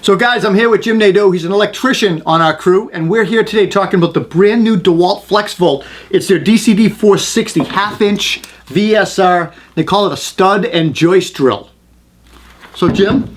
So guys, I'm here with Jim Nadeau. He's an electrician on our crew, and we're here today talking about the brand new Dewalt FlexVolt. It's their DCD 460 half-inch VSR. They call it a stud and joist drill. So Jim,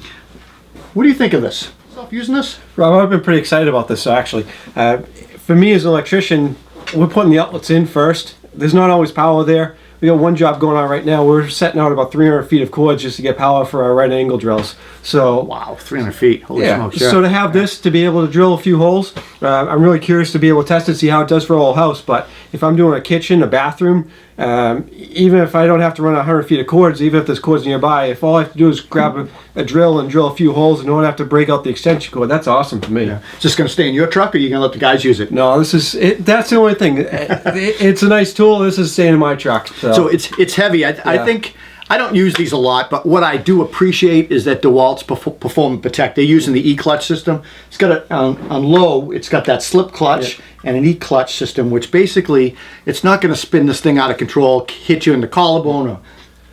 what do you think of this? Yourself using this? Rob, I've been pretty excited about this actually. For me as an electrician, we're putting the outlets in first. There's not always power there. We got one job going on right now. We're setting out about 300 feet of cords just to get power for our right angle drills. So wow, 300 feet. Holy smokes. So to have this, to be able to drill a few holes, I'm really curious to be able to test it, see how it does for a whole house. But if I'm doing a kitchen, a bathroom, even if I don't have to run 100 feet of cords, even if there's cords nearby, if all I have to do is grab a drill and drill a few holes and don't have to break out the extension cord, that's awesome to me. Yeah. Is this going to stay in your truck, or are you going to let the guys use it? No, this is it. That's the only thing. It's a nice tool. This is staying in my truck. So it's heavy. I think I don't use these a lot, but what I do appreciate is that Dewalt's Perform and Protect. They're using the E-clutch system. It's got on low, it's got that slip clutch and an E-clutch system, which basically it's not going to spin this thing out of control, hit you in the collarbone or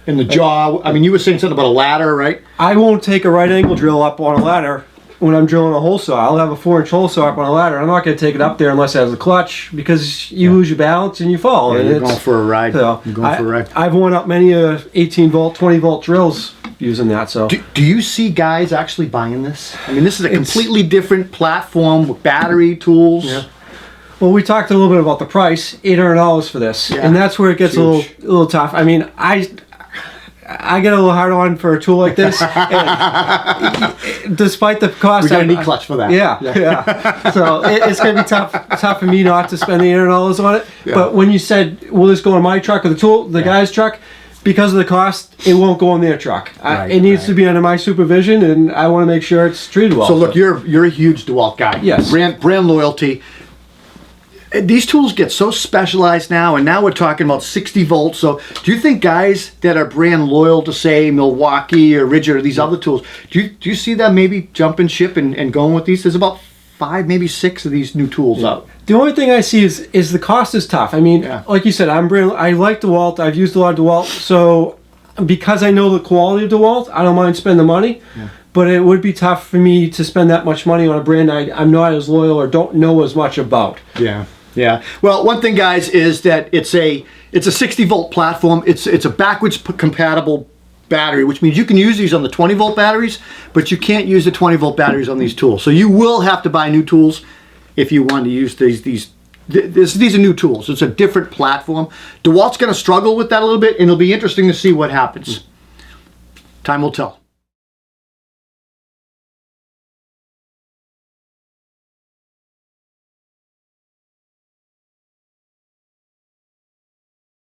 in the jaw. I mean, you were saying something about a ladder, right? I won't take a right angle drill up on a ladder when I'm drilling a hole saw. I'll have a 4-inch hole saw up on a ladder. I'm not going to take it up there unless it has a clutch, because you lose your balance and you fall. Yeah, and you're going for a ride. So you're going for a ride. I've worn up many 18 volt, 20 volt drills using that. So do you see guys actually buying this? I mean, this is a completely different platform with battery tools. Yeah. Well, we talked a little bit about the price, $800 for this, and that's where it gets a little tough. I mean, I get a little hard on for a tool like this, and despite the cost. We got an E-clutch for that. Yeah. So it's going to be tough for me not to spend the $800 on it. Yeah. But when you said, will this go in my truck or the guy's truck? Because of the cost, it won't go in their truck. It needs to be under my supervision, and I want to make sure it's treated well. So look, you're a huge Dewalt guy. Yes. Brand loyalty. These tools get so specialized now, and now we're talking about 60 volts. So do you think guys that are brand loyal to, say, Milwaukee or Ridgid or these other tools, do you see them maybe jumping ship and going with these? There's about 5, maybe 6 of these new tools out. The only thing I see is the cost is tough. I mean, like you said, I like DeWalt. I've used a lot of DeWalt. So because I know the quality of DeWalt, I don't mind spending the money. Yeah. But it would be tough for me to spend that much money on a brand I'm not as loyal or don't know as much about. Yeah. Yeah. Well, one thing, guys, is that it's a 60 volt platform. It's a backwards compatible battery, which means you can use these on the 20 volt batteries, but you can't use the 20 volt batteries on these tools. So you will have to buy new tools if you want to use these are new tools. It's a different platform. DeWalt's going to struggle with that a little bit, and it'll be interesting to see what happens. Time will tell.